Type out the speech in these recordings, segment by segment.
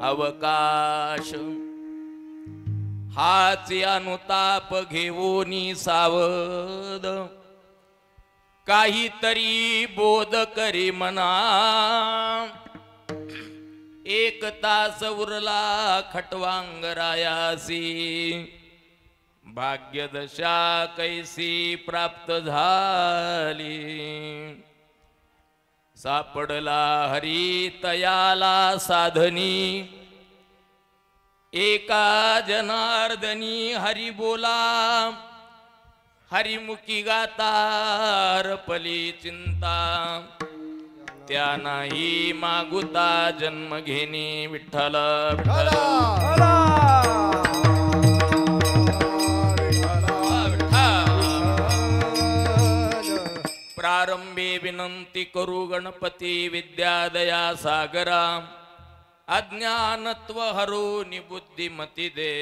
अवकाश हाची अनुताप घेऊनी सावध काहीतरी बोध करी मना एक तास उरला खटवांगरायासी भाग्यदशा कैसी प्राप्त झाली सापडला हरी तयाला साधनी एका जनार्दनी हरी बोला हरिमुखी गातार पली चिंता त्या नाही मागुता जन्म घेणे विठ्ठल प्रारंभी विनंती करू गणपती विद्यादया सागरा अज्ञानत्व हरो निबुद्धिमती दे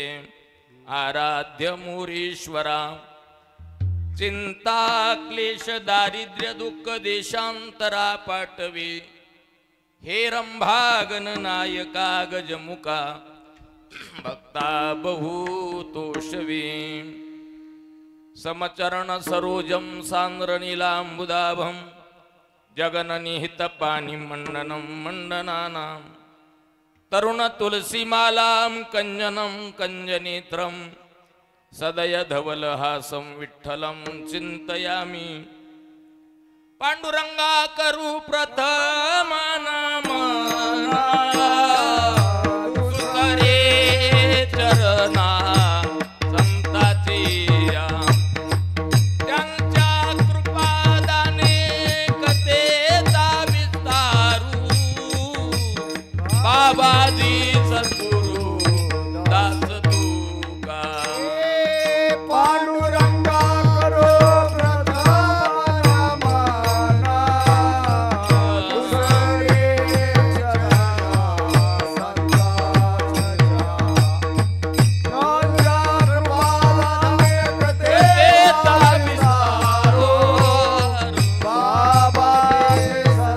आराध्य मुरीश्वरा चिंता क्लेश दारिद्र्य दुःख देशांतरा पाठवी हे रंभागन नायका गजमुका भक्ता बहुतोषवी समचरण सरोजम सांद्रनीलांबुदाभम जगननिहित पाणी मंडनम मंडनानां तरुण तुलसीमालां कंजनं कंजनेत्रं सदय धवलहासं विठ्ठलं चिंतयामि पांडुरंगा करू प्रथम नमन सुतरे चरणा संताची त्यांच्या कृपादाने कथेचा विस्तारू बाबाजी सद्गुरु दास तुका पांडुरंगा करो प्रथम नमन दुसरे चरणा संताच्या त्यांच्या कृपादाने कथेचा विस्तारू बाबाजी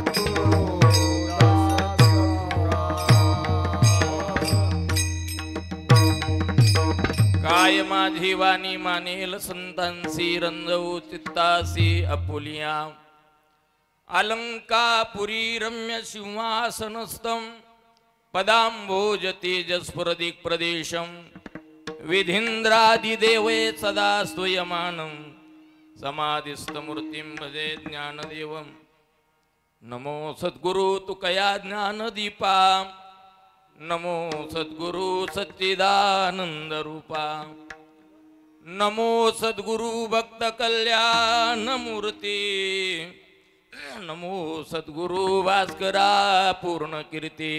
सद्गुरु काय माझी वाणी मानेल संतांसी रंजवू चित्तासी अपुलिया अलंकापुरी रम्य सिंहासनस्थं पदांभोज तेजस्फुरदिक् प्रदेशं विधीन्द्रादिदेवे सदा स्तूयमानं समाधिस्थमूर्तिं भजे ज्ञानदेवं नमो सद्गुरु तुकया ज्ञानदीपा नमो सद्गुरु सच्चिदानंद रूपा नमो सद्गुरु भक्त कल्याण मूर्ती नमो सद्गुरु भास्करा पूर्ण कीर्ती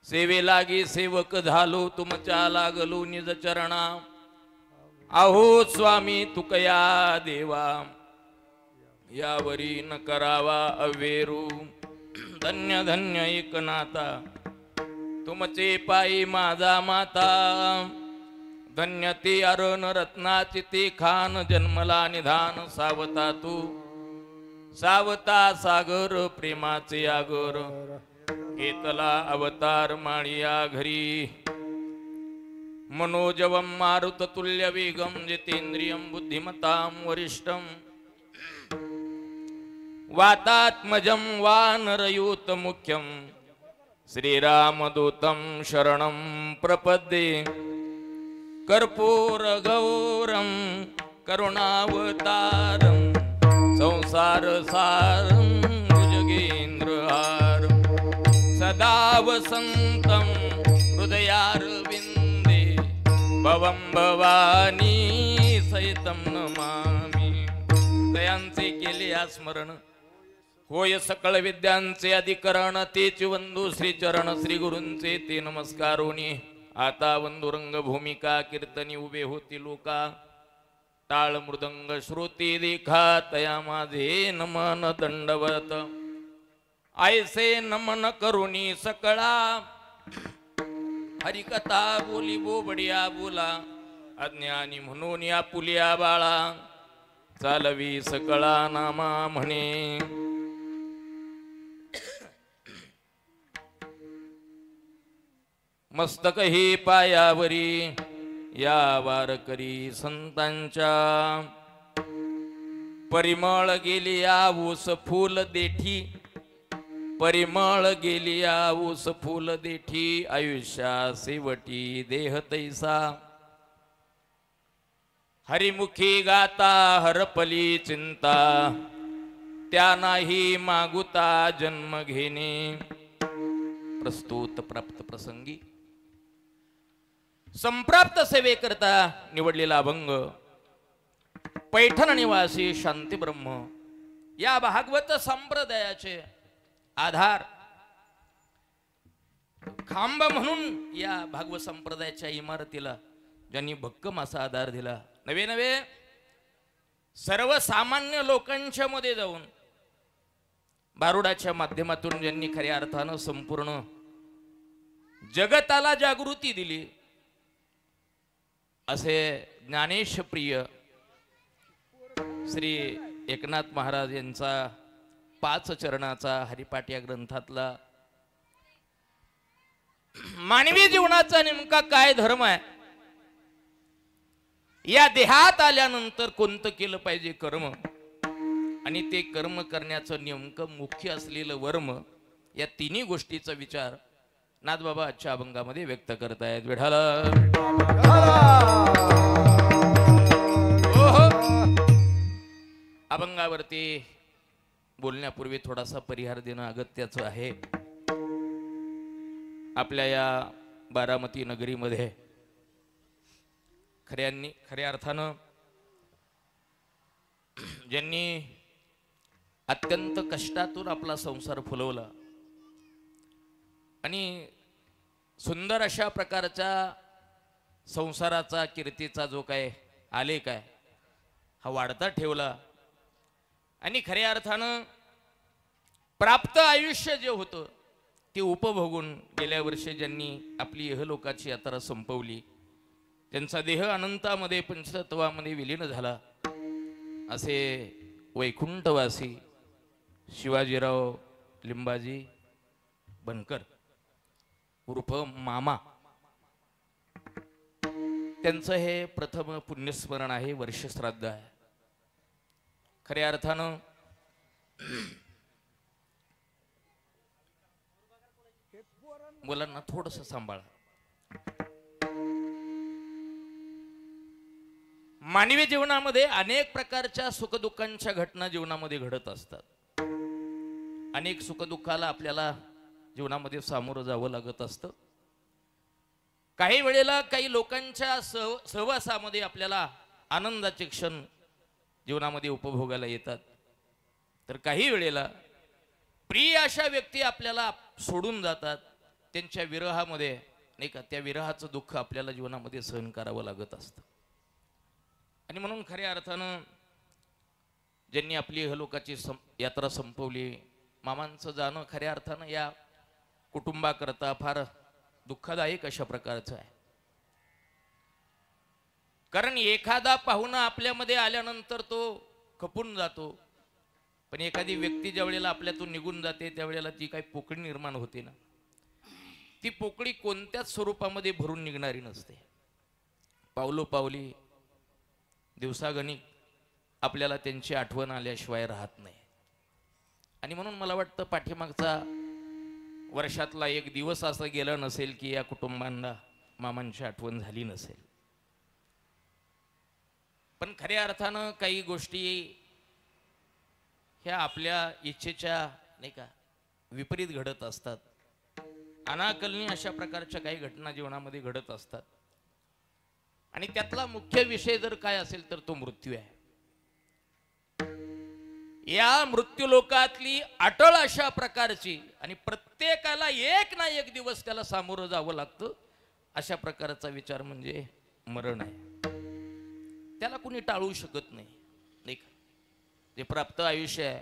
सेवे लागी सेवक झालो तुमच्या लागलो निज चरणा आहो स्वामी तुकया देवा यावरी न करावा अवेरू धन्य धन्य एकनाथा तुमचे पायी माझा माता धन्य ते अरण रत्नाची ते खान जन्मला निधान सावता तू सावता सागर प्रेमाचे आगर घेतला अवतार माळिया घरी मनोजवं मारुत तुल्य वेगं जितेंद्रियं बुद्धिमतां वरिष्ठं वातात्मजं वानरयूत मुख्यं श्रीरामदूतं शरणं प्रपद्ये कर्पूर गौरं करुणावतारं संसार सारं भुजगेन्द्रहारं सदा वसन्तं हृदयारविन्दे भवं भवानी सहितं नमामि दयांचे केले स्मरण होय सकळ विद्यांचे अधिकरण तेच वंदू श्री चरण श्री गुरूंचे ते नमस्कारोनी आता वंदू रंग भूमिका कीर्तनी उभे होती लोका टाळ मृदंग श्रुती देखा तया माझे नमन दंडवत ऐसे नमन करुणी सकळा हरिकथा बोली बोबडिया बोला अज्ञानी म्हणून या पुलिया बाळा चालवी सकळा नामा म्हणे मस्तक ही पायावरी या वारकरी संतांच्या परिमळ गेली ऊस फुल देठी परिमळ गेली ऊस फुल देठी आयुष्या सेवटी देह तैसा हरिमुखी गाता हरपली चिंता त्या नाही मागुता जन्म घेणे प्रस्तुत प्राप्त प्रसंगी संप्राप्त सेवेकरता निवडलेला अभंग पैठण निवासी शांती ब्रह्म या भागवत संप्रदायाचे आधार खांब म्हणून या भागवत संप्रदायाच्या इमारतीला ज्यांनी भक्कम असा आधार दिला नवे नवे सर्वसामान्य लोकांच्या मध्ये जाऊन बारुडाच्या माध्यमातून ज्यांनी खऱ्या अर्थानं संपूर्ण जगताला जागृती दिली असे ज्ञानेशप्रिय श्री एकनाथ महाराज यांचा 5 चरणाचा हरिपाठ या ग्रंथातला मानवी जीवनाचा नेमका काय धर्म आहे या देहात आल्यानंतर कोणतं केलं पाहिजे कर्म आणि ते कर्म करण्याचं नेमकं मुख्य असलेलं वर्म या तिन्ही गोष्टीचा विचार नाथबाबा आजच्या अभंगामध्ये व्यक्त करतायत विठाला अभंगावरती बोलण्यापूर्वी थोडासा परिहार देणं अगत्याचं आहे आपल्या या बारामती नगरीमध्ये खऱ्या अर्थानं ज्यांनी अत्यंत कष्टातून आपला संसार फुलवला आणि सुंदर अशा प्रकारच्या संसाराचा कीर्तीचा जो काय आलेख आहे हा वाढता ठेवला आणि खऱ्या अर्थानं प्राप्त आयुष्य जे होतं ते उपभोगून गेल्या वर्षी ज्यांनी आपली इहलोकाची यात्रा संपवली त्यांचा देह अनंतामध्ये पंचतत्वामध्ये विलीन झाला असे वैकुंठवासी शिवाजीराव लिंबाजी बनकर उर्फ मामा त्यांचं हे प्रथम पुण्यस्मरण आहे वर्षश्राद्ध आहे खऱ्या अर्थानं मुलांना थोडंसं सांभाळा मानवी जीवनामध्ये अनेक प्रकारच्या सुखदुःखांच्या घटना जीवनामध्ये घडत असतात अनेक सुखदुःखाला आपल्याला जीवनामध्ये सामोरं जावं लागत असतं काही वेळेला काही लोकांच्या सहवासामध्ये आपल्याला आनंदाचे क्षण जीवनामध्ये उपभोगायला येतात तर काही वेळेला प्रिय अशा व्यक्ती आपल्याला सोडून जातात त्यांच्या विरहामध्ये नाही का त्या विरहाचं दुःख आपल्याला जीवनामध्ये सहन करावं लागत असतं आणि म्हणून खऱ्या अर्थानं ज्यांनी आपली इहलोकाची यात्रा संपवली मामांचं जाणं खऱ्या अर्थानं या कुटुंबाकरता फार दुःखदायक अशा प्रकारचं आहे कारण एखादा पाहुणा आपल्यामध्ये आल्यानंतर तो खपून जातो पण एखादी व्यक्ती ज्या वेळेला आपल्यातून निघून जाते त्यावेळेला जी काही पोकळी निर्माण होते ना ती पोकळी कोणत्याच स्वरूपामध्ये भरून निघणारी नसते पावलोपावली दिवसागणिक आपल्याला त्यांची आठवण आल्याशिवाय राहत नाही आणि म्हणून मला वाटतं पाठीमागचा वर्षातला एक दिवस असा गेला नसेल की या कुटुंबांना मामांची आठवण झाली नसेल पण खऱ्या अर्थानं काही गोष्टी ह्या आपल्या इच्छेच्या नाही का विपरीत घडत असतात अनाकलनी अशा प्रकारच्या काही घटना जीवनामध्ये घडत असतात आणि त्यातला मुख्य विषय जर काय असेल तर तो मृत्यू आहे या मृत्यू लोकातली अटळ अशा प्रकारची आणि प्रत्येकाला एक ना एक दिवस त्याला सामोरं जावं लागतं अशा प्रकारचा विचार म्हणजे मरण आहे त्याला कुणी टाळू शकत नाही का जे प्राप्त आयुष्य आहे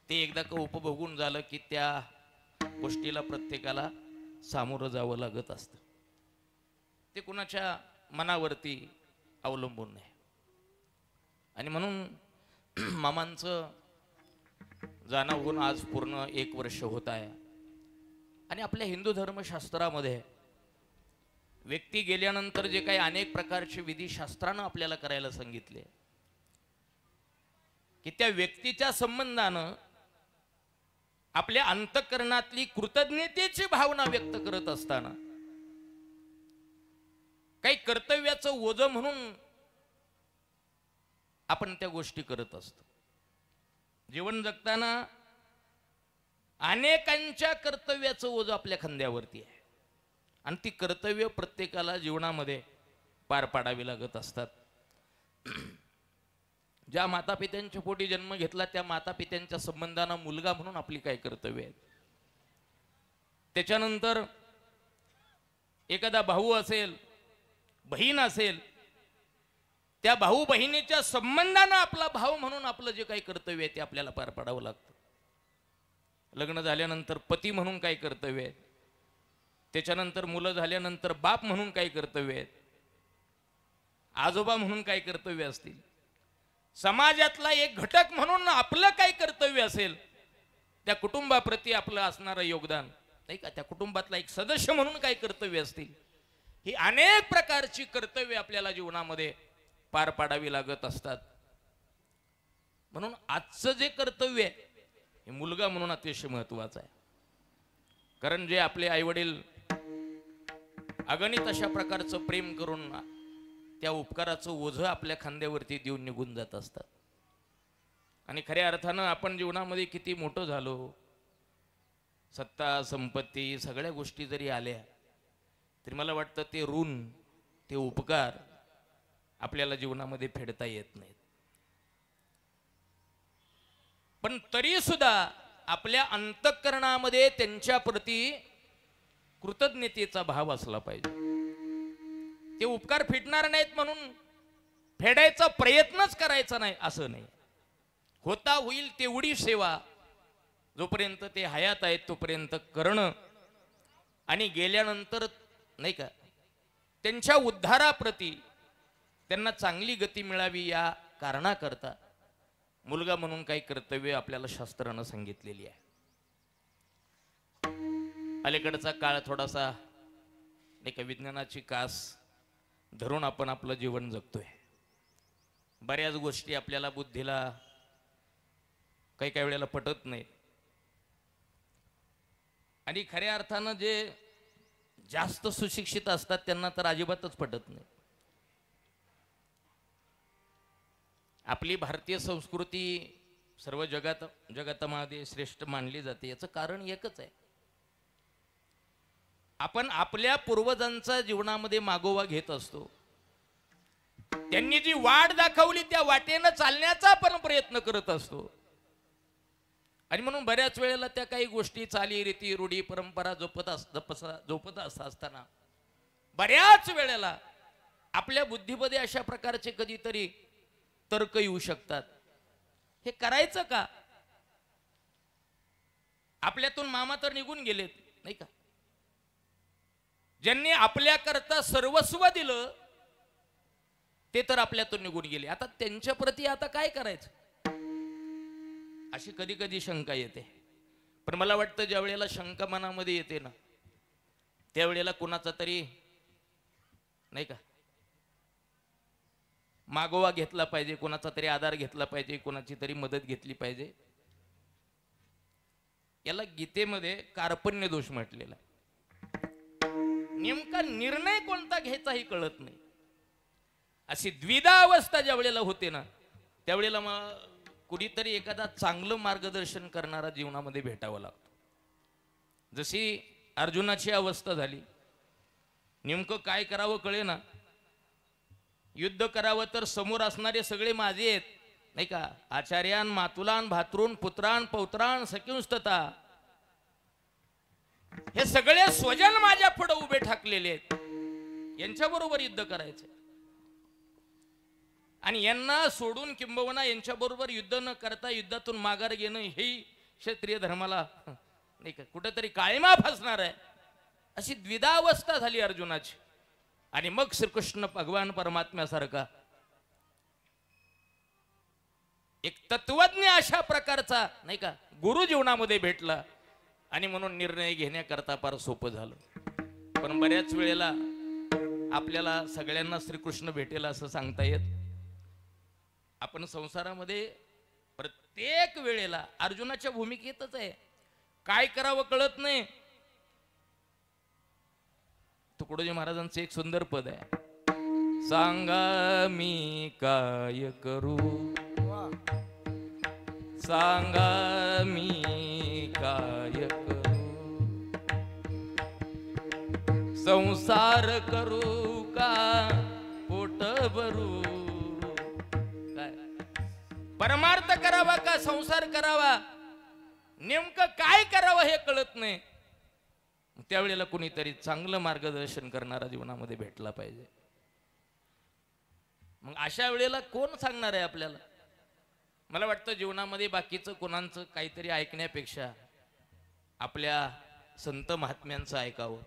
ते एकदा का उपभोगून झालं की त्या गोष्टीला प्रत्येकाला सामोरं जावं लागत असतं ते कुणाच्या मनावरती अवलंबून नाही आणि म्हणून मामांचं जाणं होऊन आज पूर्ण 1 वर्ष होत आहे आणि आपल्या हिंदू धर्मशास्त्रामध्ये व्यक्ती गेल्यानंतर जे काही अनेक प्रकारचे विधिशास्त्रानं आपल्याला करायला सांगितले, की त्या व्यक्तीच्या संबंधानं आपल्या अंतःकरणातली कृतज्ञतेची भावना व्यक्त करत असताना काही कर्तव्याचं ओझं म्हणून आपण त्या गोष्टी करत असतो. जीवन जगताना अनेकांच्या कर्तव्याचं ओझं आपल्या खांद्यावरती आहे आणि ती कर्तव्य प्रत्येकाला जीवनामध्ये पार पाडावी लागत असतात. ज्या मातापित्यांच्या पोटी जन्म घेतला त्या मातापित्यांच्या संबंधानं मुलगा म्हणून आपली काय कर्तव्य आहेत. त्याच्यानंतर एखादा भाऊ असेल, बहीण असेल, त्या भाऊ बहिणीच्या संबंधानं आपला भाव म्हणून आपलं जे काही कर्तव्य आहे ते आपल्याला पार पाडावं लागतं. लग्न झाल्यानंतर पती म्हणून काय कर्तव्य आहे, त्याच्यानंतर मुलं झाल्यानंतर बाप म्हणून काय कर्तव्य आहेत, आजोबा म्हणून काय कर्तव्य असतील, समाजातला एक घटक म्हणून आपलं काय कर्तव्य असेल, त्या कुटुंबाप्रती आपलं असणारं योगदान नाही का, त्या कुटुंबातला एक सदस्य म्हणून काय कर्तव्य असतील, ही अनेक प्रकारची कर्तव्य आपल्याला जीवनामध्ये पार पाडावी लागत असतात. म्हणून आजचं जे कर्तव्य आहे हे मुलगा म्हणून अतिशय महत्वाचं आहे. कारण जे आपले आईवडील अगणित अशा प्रकारचं प्रेम करून त्या उपकाराचं ओझं आपल्या खांद्यावरती देऊन निघून जात असतात. आणि खऱ्या अर्थानं आपण जीवनामध्ये किती मोठं झालो, सत्ता संपत्ती सगळ्या गोष्टी जरी आल्या तरी मला वाटतं ते ऋण, ते उपकार आपल्याला जीवनामध्ये फेडता येत नाहीत. पण तरी सुद्धा आपल्या अंतःकरणामध्ये त्यांच्या प्रती कृतज्ञतेचा भाव असला पाहिजे. ते उपकार फिटणार नाहीत म्हणून फेडायचा प्रयत्नच करायचा नाही असं नाही. होता होईल तेवढी सेवा जोपर्यंत ते हयात आहेत तोपर्यंत करणं आणि गेल्यानंतर नाही का त्यांच्या उद्धाराप्रती त्यांना चांगली गती मिळावी या कारणाकरता मुलगा म्हणून काही कर्तव्य आपल्याला शास्त्रानं सांगितलेली आहे. अलीकडचा काळ थोडासा नाही का विज्ञानाची कास धरून आपण आपलं जीवन जगतोय. बऱ्याच गोष्टी आपल्याला बुद्धीला काही काही वेळेला पटत नाहीत आणि खऱ्या अर्थानं जे जास्त सुशिक्षित असतात त्यांना तर अजिबातच पटत नाही. आपली भारतीय संस्कृती सर्व जगामध्ये श्रेष्ठ मानली जाते. याचं कारण एकच आहे, आपण आपल्या पूर्वजांचा जीवनामध्ये मागोवा घेत असतो. त्यांनी जी वाट दाखवली त्या वाटेनं चालण्याचा आपण प्रयत्न करत असतो आणि म्हणून बऱ्याच वेळेला त्या काही गोष्टी चाली रीती रूढी परंपरा जोपत असताना बऱ्याच वेळेला आपल्या बुद्धीमध्ये अशा प्रकारचे कधीतरी तर्क येऊ शकतात. हे करायचं का? आपल्यातून मामा तर निघून गेलेत नाही का, ज्यांनी आपल्याकरता सर्वस्व दिलं ते तर आपल्यातून निघून गेले. आता त्यांच्या प्रती आता काय करायचं अशी कधी कधी शंका येते. पण मला वाटतं ज्या वेळेला शंका मनामध्ये येते ना त्यावेळेला कुणाचा तरी नाही का मागोवा घेतला पाहिजे, कोणाचा तरी आधार घेतला पाहिजे, कोणाची तरी मदत घेतली पाहिजे. याला गीतेमध्ये कार्पण्य दोष म्हटलेला आहे. नेमका निर्णय कोणता घ्यायचा हे कळत नाही. अशी द्विधा अवस्था ज्या वेळेला होते ना त्यावेळेला मग कुणीतरी एखादा चांगलं मार्गदर्शन करणारा जीवनामध्ये भेटावं लागतो. जशी अर्जुनाची अवस्था झाली, नेमकं काय करावं कळे ना. युद्ध करावं तर समोर असणारे सगळे माझे आहेत नाही का, आचार्यान मातुलान भातृन पुत्रान पौत्रान सख्युंस्तता, हे सगळे स्वजन माझ्या पुढे उभे ठाकलेले आहेत, यांच्याबरोबर युद्ध करायचे आणि यांना सोडून किंबहुना यांच्याबरोबर युद्ध न करता युद्धातून माघार घेणं हे क्षत्रिय धर्माला नाही का कुठेतरी काळीमा फसणार आहे. अशी द्विधावस्था झाली अर्जुनाची. आणि मग श्रीकृष्ण भगवान परमात्म्यासारखा एक तत्वज्ञ अशा प्रकारचा नाही का गुरु जीवनामध्ये भेटला आणि म्हणून निर्णय घेण्याकरता फार सोपं झालं. पण बऱ्याच वेळेला आपल्याला सगळ्यांना श्रीकृष्ण भेटेल असं सांगता येत. आपण संसारामध्ये प्रत्येक वेळेला अर्जुनाच्या भूमिकेतच आहे. काय करावं कळत नाही. तुकडोजी महाराजांचं एक सुंदर पद आहे, सांगा मी काय करू, सांगा मी काय करू, संसार करू का पोट भरू. काय परमार्थ करावा का संसार करावा, नेमकं काय करावं हे कळत नाही. त्यावेळेला कुणीतरी चांगलं मार्गदर्शन करणारा जीवनामध्ये भेटला पाहिजे. मग अशा वेळेला कोण सांगणार आहे आपल्याला? मला वाटतं जीवनामध्ये बाकीचं कोणाचं काहीतरी ऐकण्यापेक्षा आपल्या संत महात्म्यांचं ऐकावं,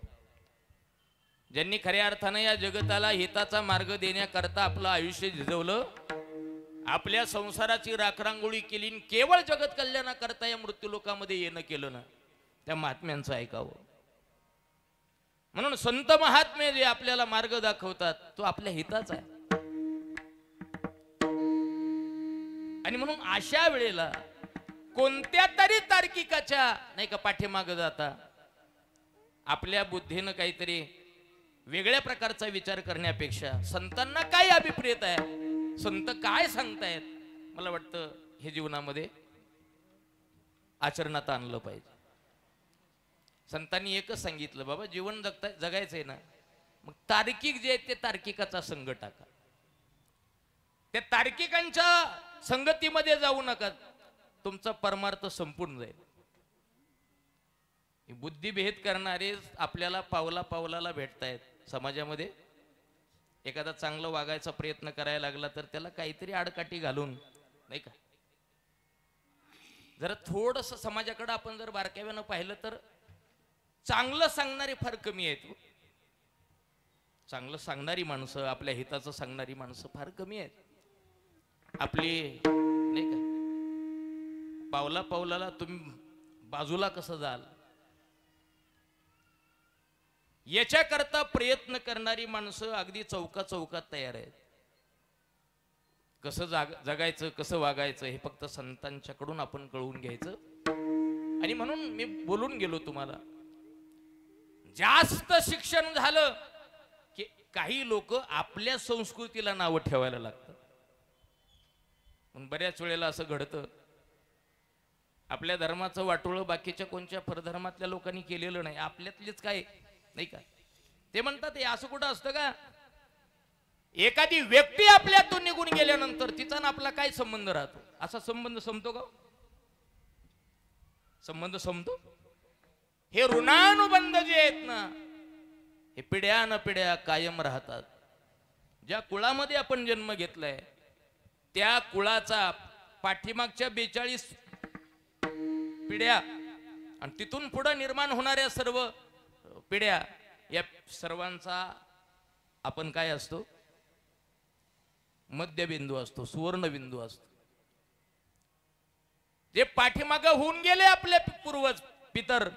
ज्यांनी खऱ्या अर्थानं या जगताला हिताचा मार्ग देण्याकरता आपलं आयुष्य झिजवलं, आपल्या संसाराची राखरांगोळी केली, केवळ जगत कल्याणाकरता या मृत्यूलोकामध्ये येणं केलं ना, त्या महात्म्यांचं ऐकावं. म्हणून संत महात्मे जे आपल्याला मार्ग दाखवतात तो आपल्या हिताचा आहे. आणि म्हणून अशा वेळेला कोणत्या तरी तार्किकाच्या नाही का पाठीमागं जाता आपल्या बुद्धीनं काहीतरी वेगळ्या प्रकारचा विचार करण्यापेक्षा संतांना काय अभिप्रेत आहे, संत काय सांगतायत, मला वाटतं हे जीवनामध्ये आचरणात आणलं पाहिजे. संतांनी एकच सांगितलं, बाबा जीवन जगायचंय ना, मग तार्किक जे आहेत ते तार्किकाचा संग टाका. त्या तार्किकांच्या संगतीमध्ये जाऊ नका, तुमचा परमार्थ संपून जाईल. बुद्धिभेद करणारे आपल्याला पावला पावलाला भेटतायत समाजामध्ये. एखादा चांगलं वागायचा प्रयत्न करायला लागला तर त्याला काहीतरी आडकाठी घालून नाही का, जरा थोडस समाजाकडे आपण जर बारकाव्यानं पाहिलं तर चांगलं सांगणारे फार कमी आहेत. चांगलं सांगणारी माणसं, आपल्या हिताचं सांगणारी माणसं फार कमी आहेत. आपली नाही का पावला पावलाला तुम्ही बाजूला कसं जाल याच्याकरता प्रयत्न करणारी माणसं अगदी चौका चौकात तयार आहेत. कसं जगायचं, कसं वागायचं हे फक्त संतांच्याकडून आपण कळवून घ्यायचं. आणि म्हणून मी बोलून गेलो तुम्हाला, जास्त शिक्षण झालं की काही लोक आपल्या संस्कृतीला नावं ठेवायला लागतात. पण बऱ्याच वेळेला असं घडतं, आपल्या धर्माचं वाटोळं बाकीच्या कोणत्या परधर्मातल्या लोकांनी केलेलं नाही, आपल्यातलीच काय नाही का. ते म्हणतात हे असं कुठं असतं का, एखादी व्यक्ती आपल्यातून निघून गेल्यानंतर तिचा ना आपला काय संबंध राहतो, असा संबंध संपतो का? संबंध संपतो? हे ऋणानुबंध जे आहेत ना हे पिढ्यान पिढ्या कायम राहतात. ज्या कुळामध्ये आपण जन्म घेतलाय त्या कुळाचा पाठीमागच्या 42 पिढ्या आणि तिथून पुढे निर्माण होणाऱ्या सर्व पिढ्या, या सर्वांचा आपण काय असतो, मध्यबिंदू असतो, सुवर्णबिंदू असतो. जे पाठीमागं होऊन गेले आपले पूर्वज पितर,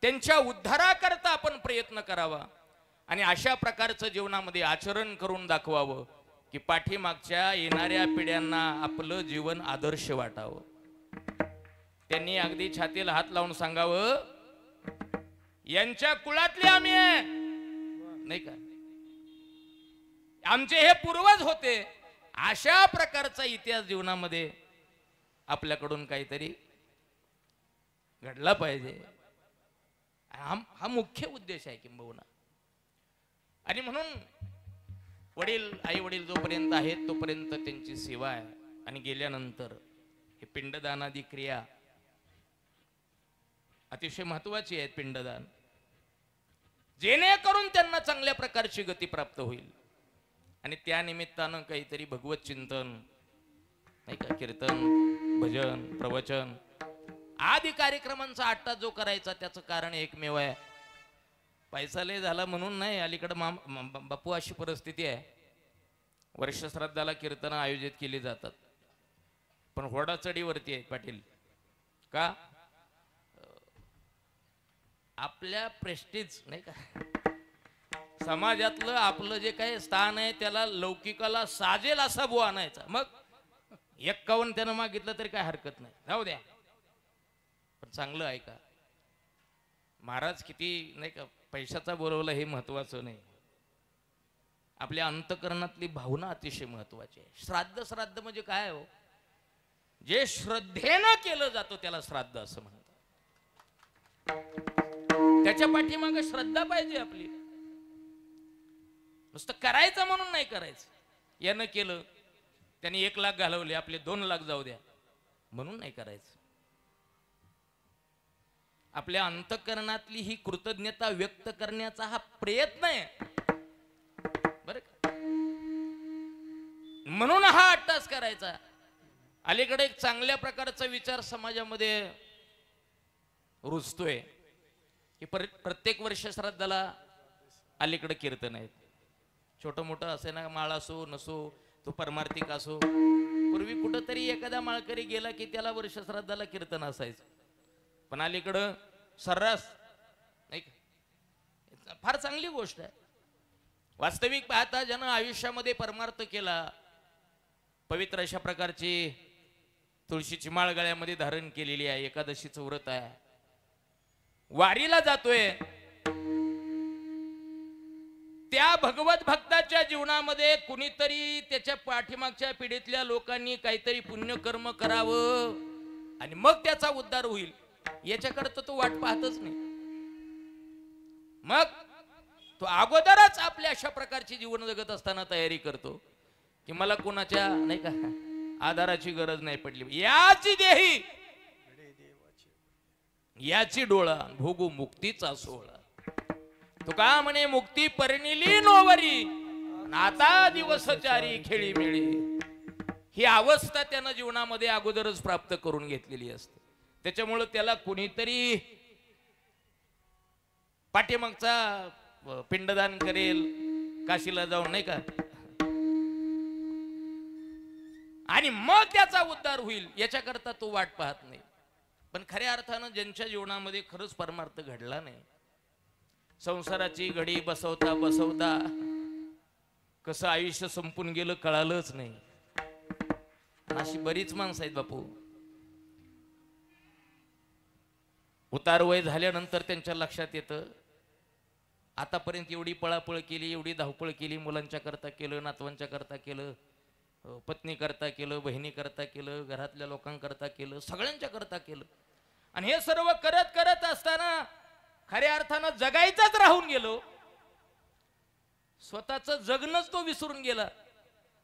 त्यांच्या उद्धाराकरता आपण प्रयत्न करावा आणि अशा प्रकारचं जीवनामध्ये आचरण करून दाखवावं की पाठीमागच्या येणाऱ्या पिढ्यांना आपलं जीवन आदर्श वाटावं. त्यांनी अगदी छातीला हात लावून सांगावं, यांच्या कुळातले आम्ही आहे नाही का, आमचे हे पूर्वज होते. अशा प्रकारचा इतिहास जीवनामध्ये आपल्याकडून काहीतरी घडला पाहिजे. हा मुख्य उद्देश आहे किंबहुना. आणि म्हणून वडील आई वडील जोपर्यंत आहेत तोपर्यंत त्यांची सेवा आहे, आणि गेल्यानंतर हे पिंडदानादी क्रिया अतिशय महत्वाची आहे. पिंडदान जेणेकरून त्यांना चांगल्या प्रकारची गती प्राप्त होईल आणि त्या निमित्तानं काहीतरी भगवत चिंतन नाही का, कीर्तन, भजन, प्रवचन आदी कार्यक्रमांचा आट्टा जो करायचा त्याचं कारण एकमेव आहे, पैसा लय झाला म्हणून नाही. अलीकडे बापू अशी परिस्थिती आहे, वर्षश्राद्धाला कीर्तन आयोजित केली जातात पण होडा चढीवरती आहे पाटील. का? आपल्या प्रेस्टीज नाही का, समाजातलं आपलं जे काही स्थान आहे त्याला लौकिकाला साजेल असा बुवा आणायचा. मग 51 त्यानं मागितलं तरी काय हरकत नाही, जाऊ द्या. पण चांगलं ऐका, महाराज किती नाही का पैशाचा बोलवला हे महत्वाचं नाही, आपल्या अंतकरणातली भावना अतिशय महत्वाची आहे. श्राद्ध म्हणजे काय हो, जे श्रद्धेनं केलं जातं त्याला श्राद्ध असं म्हणतात. त्याच्या पाठीमागे श्रद्धा पाहिजे आपली. नुसतं करायचं म्हणून नाही करायचं, यानं केलं त्याने 1 लाख घालवले आपले 2 लाख जाऊ द्या म्हणून नाही करायचं. आपल्या अंतकरणातली ही कृतज्ञता व्यक्त करण्याचा हा प्रयत्न आहे बरं का. म्हणून हा अट्टास करायचा. अलीकडे एक चांगल्या प्रकारचा विचार समाजामध्ये रुजतोय की प्रत्येक वर्ष श्राद्धाला अलीकडे कीर्तन आहेत. छोटं मोठं असे ना, माळ असो नसो, तो परमार्थिक असो. पूर्वी कुठंतरी एखादा माळकरी गेला की त्याला वर्ष श्राद्धाला कीर्तन असायचं. पण अलीकडं सर्रास नाही का, फार चांगली गोष्ट आहे. वास्तविक पाहता ज्यानं आयुष्यामध्ये परमार्थ केला, पवित्र अशा प्रकारची तुळशीची माळ गळ्यामध्ये धारण केलेली आहे, एकादशीचं व्रत आहे, वारीला जातोय, त्या भगवत भक्ताच्या जीवनामध्ये कुणीतरी त्याच्या पाठीमागच्या पिढीतल्या लोकांनी काहीतरी पुण्यकर्म करावं आणि मग त्याचा उद्धार होईल, याच्याकडे तो वाट पाहतच नाही. मग तो अगोदरच आपल्या अशा प्रकारची जीवन जगत असताना तयारी करतो की मला कोणाच्या नाही का आधाराची गरज नाही पडली, याची देही याची डोळा भोगू मुक्तीचा सोहळा. तुका म्हणे मुक्ती परिणिली नोवरी, आता दिवस चारी खेळी मिळी. ही अवस्था त्यानं जीवनामध्ये अगोदरच प्राप्त करून घेतलेली असते. त्याच्यामुळे त्याला कुणीतरी पाठीमागचा पिंडदान करेल, काशीला जाऊन नाही का, आणि मग त्याचा उद्धार होईल याच्याकरता तो वाट पाहत नाही. पण खऱ्या अर्थानं ज्यांच्या जीवनामध्ये खरंच परमार्थ घडला नाही, संसाराची घडी बसवता बसवता कसं आयुष्य संपून गेलं कळालंच नाही. अशी बरीच माणसं आहेत बापू. उतार वय झाल्यानंतर त्यांच्या लक्षात येतं आतापर्यंत एवढी पळापळ केली, एवढी धावपळ केली, मुलांच्या करता केलं, नातवांच्या करता केलं, पत्नी करता केलं, बहिणी करता केलं, घरातल्या लोकांकरता केलं, सगळ्यांच्या करता केलं. आणि हे सर्व करत करत असताना खऱ्या अर्थानं जगायचंच राहून गेलो. स्वतःचं जगणंच तो विसरून गेला.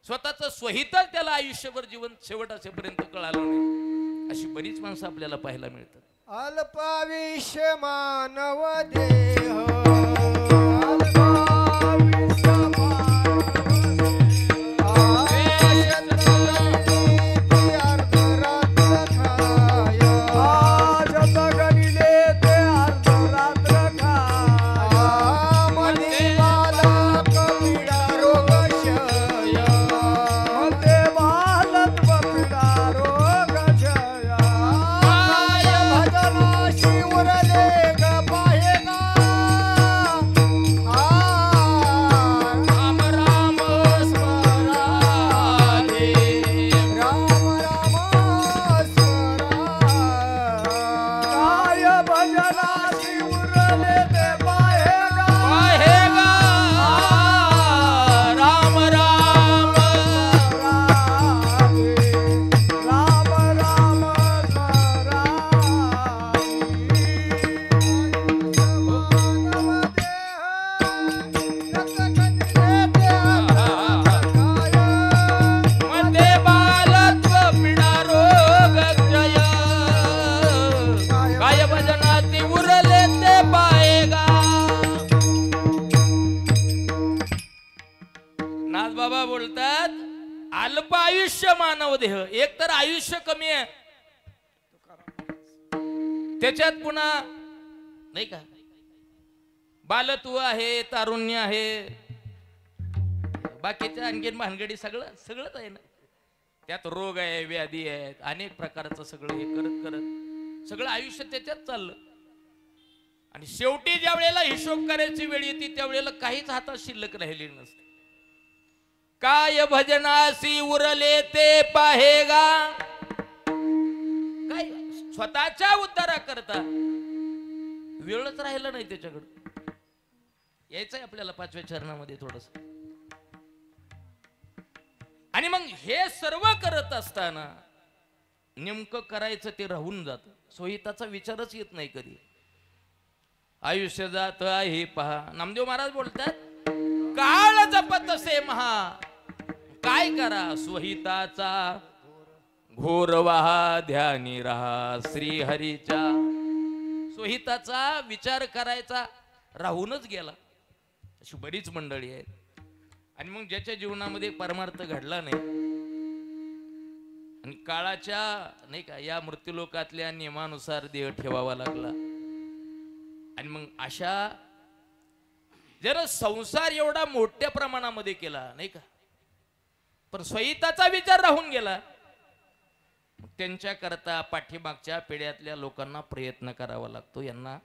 स्वतःचं स्वहितच त्याला आयुष्यभर जीवन शेवट असेपर्यंत कळालं नाही. अशी बरीच माणसं आपल्याला पाहायला मिळतात. अल्पायुष्य मानव देह, अल्पायुष्य मानव देह, अर्धरात्र खाय, जगनिले ते अर्धरात्र खाय, मनी बालक पीडा रोग क्षय, मते बालक पीडा रोग क्षय, शिवरले ग पाहेगा, राम राम स्मराले, राम राम स्मराले, काय भजना शिवरले ते पाहेगा, पाहेगा राम राम स्मराले, राम राम मध्ये बालत्व पीडा रोग क्षय, काय भजनाती उरले ते पाहेगा. नाथ बाबा बोलतात अल्प आयुष्य मानव देह. एक तर आयुष्य कमी आहे, त्याच्यात पुन्हा नाही का बालत्व आहे, तारुण्य आहे, बाकीच्या आणखीन भानगडी सगळंच आहे ना. त्यात रोग आहे, व्याधी आहेत, अनेक प्रकारचं सगळं हे करत करत सगळं आयुष्य त्याच्यात चाललं. आणि शेवटी ज्या वेळेला हिशोब करायची वेळ येते त्यावेळेला काहीच हातात शिल्लक राहिली नसते. काय भजनासी उरले ते पाहेगा, काय स्वतःच्या उद्धारा करता वेळच राहिला नाही त्याच्याकडे. यायचंय आपल्याला 5व्या चरणामध्ये थोडस. आणि मग हे सर्व करत असताना नेमकं करायचं ते राहून जात. सोहिताचा विचारच येत नाही कधी. आयुष्य जात आहे पहा. नामदेव महाराज बोलतात, काळ जपत असे महा, काय करा स्वहिताचा घोर वाहा, ध्यानी राहा श्री हरीच्या. स्वहिताचा विचार करायचा राहूनच गेला. अशी बरीच मंडळी आहेत. आणि मग ज्याच्या जीवनामध्ये परमार्थ घडला नाही आणि काळाच्या नाही का या मृत्यूलोकातल्या नियमानुसार देह ठेवावा लागला, आणि मग अशा जरा संसार एवढा मोठ्या प्रमाणामध्ये केला नाही का, पण स्वहिताचा विचार राहून गेला. त्यांच्या करता पाठीमागच्या पिढ्यातल्या लोकांना प्रयत्न करावा लागतो. यांना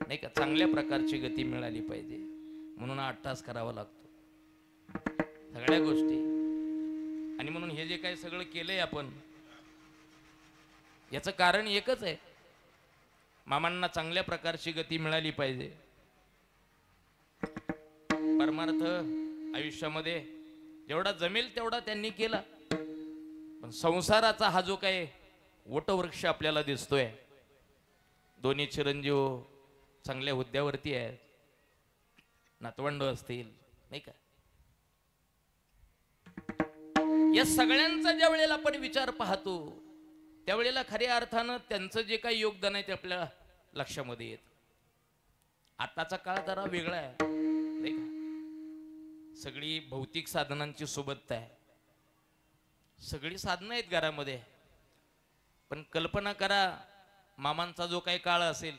नाही का चांगल्या प्रकारची गती मिळाली पाहिजे म्हणून अट्टास करावा लागतो सगळ्या गोष्टी. आणि म्हणून हे जे काही सगळं केलंय आपण, याचं कारण एकच आहे, मामांना चांगल्या प्रकारची गती मिळाली पाहिजे. परमार्थ आयुष्यामध्ये जेवढा जमेल तेवढा त्यांनी केला, पण संसाराचा हा जो काही वटवृक्ष आपल्याला दिसतोय, दोन्ही चिरंजीव चांगल्या हुद्द्यावरती आहेत, नातवंड असतील नाही का, या सगळ्यांचा ज्या वेळेला आपण विचार पाहतो त्यावेळेला खऱ्या अर्थानं त्यांचं जे काही योगदान आहे ते आपल्या लक्षामध्ये येत. आताचा काळ जरा वेगळा आहे नाही का, सगळी भौतिक साधनांची सोबत आहे, सगळी साधनं आहेत घरामध्ये. पण कल्पना करा मामांचा जो काही काळ असेल,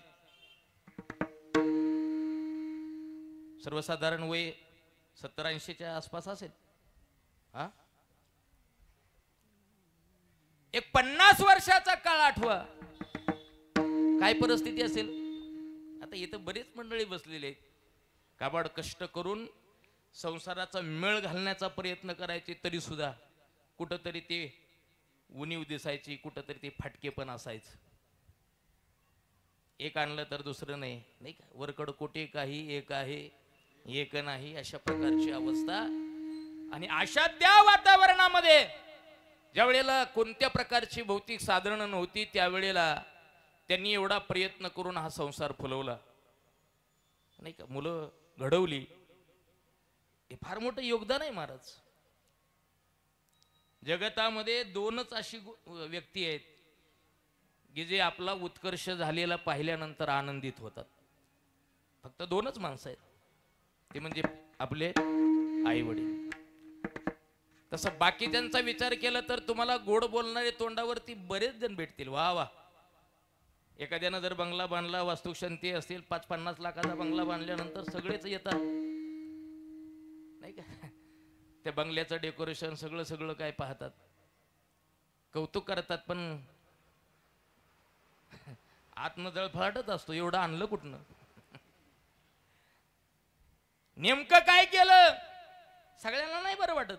सर्वसाधारण वय 70-80च्या आसपास असेल. हा, एक 50 वर्षाचा काळ आठवा, काय परिस्थिती असेल. आता इथं बरेच मंडळी बसलेले आहेत, काबाड कष्ट करून संसाराचा मेळ घालण्याचा प्रयत्न करायचे, तरी सुद्धा कुठंतरी ते उणीव दिसायची, कुठंतरी ते फाटके पण असायचं. एक आणलं तर दुसरं नाही नाही का, वरकड कोटे काही एक आहे एक नाही, अशा प्रकारची अवस्था. आणि अशा त्या वातावरणामध्ये ज्या वेळेला कोणत्या प्रकारची भौतिक साधनं नव्हती त्यावेळेला त्यांनी एवढा प्रयत्न करून हा संसार फुलवला नाही का, मुलं घडवली. हे फार मोठं योगदान आहे महाराज. जगतामध्ये दोनच अशी व्यक्ती आहेत की जे आपला उत्कर्ष झालेला पाहिल्यानंतर आनंदित होतात. फक्त दोनच माणसं आहेत, ते म्हणजे आपले आई वडील. तसं बाकीच्यांचा विचार केला तर तुम्हाला गोड बोलणारे तोंडावरती बरेच जण भेटतील. वा वा, एखाद्यानं जर बंगला बांधला, वास्तुशांती असेल, 5-50 लाखाचा बंगला बांधल्यानंतर सगळेच येतात नाही का, त्या बंगल्याचं डेकोरेशन सगळं सगळं काय पाहतात, कौतुक करतात, पण आतनं जळफळाटच असतो, एवढं आणलं कुठनं, नेमकं काय केलं सगळ्यांना नाही बरं वाटत.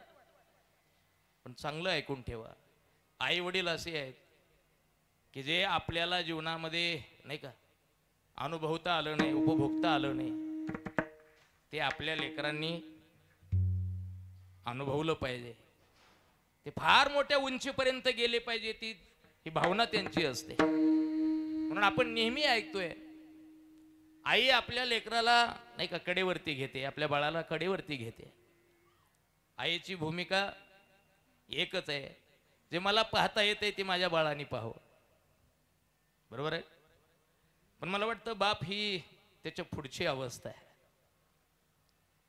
पण चांगलं ऐकून ठेवा, आई वडील असे आहेत की जे आपल्याला जीवनामध्ये नाही का अनुभवता आलं नाही, उपभोगता आलं नाही, ते आपल्या लेकरांनी अनुभवलं पाहिजे. ते फार मोठ्या उंचीपर्यंत गेले पाहिजे, ही भावना त्यांची असते. म्हणून आपण नेहमी ऐकतोय, आई आपल्या लेकराला नाही का कडेवरती घेते, आपल्या बाळाला कडेवरती घेते. आईची भूमिका एकच आहे, जे मला पाहता येते ते माझ्या बाळाने पाहावं, बरोबर आहे. पण मला वाटतं बाप ही त्याच्या पुढची अवस्था आहे.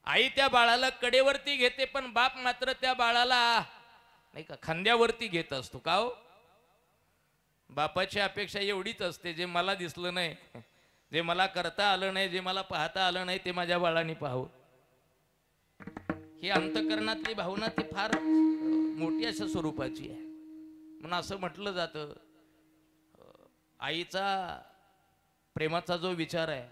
आई त्या बाळाला कडेवरती घेते, पण बाप मात्र त्या बाळाला नाही का खांद्यावरती घेत असतो. का हो, बापाची अपेक्षा एवढीच असते, जे मला दिसलं नाही, जे मला करता आलं नाही, जे मला पाहता आलं नाही, ते माझ्या बाळाने पाहावं. ही अंतःकरणातली भावना ती फार मोठी अशा स्वरूपाची आहे. म्हणून असं म्हटलं जातं, आईचा प्रेमाचा जो विचार आहे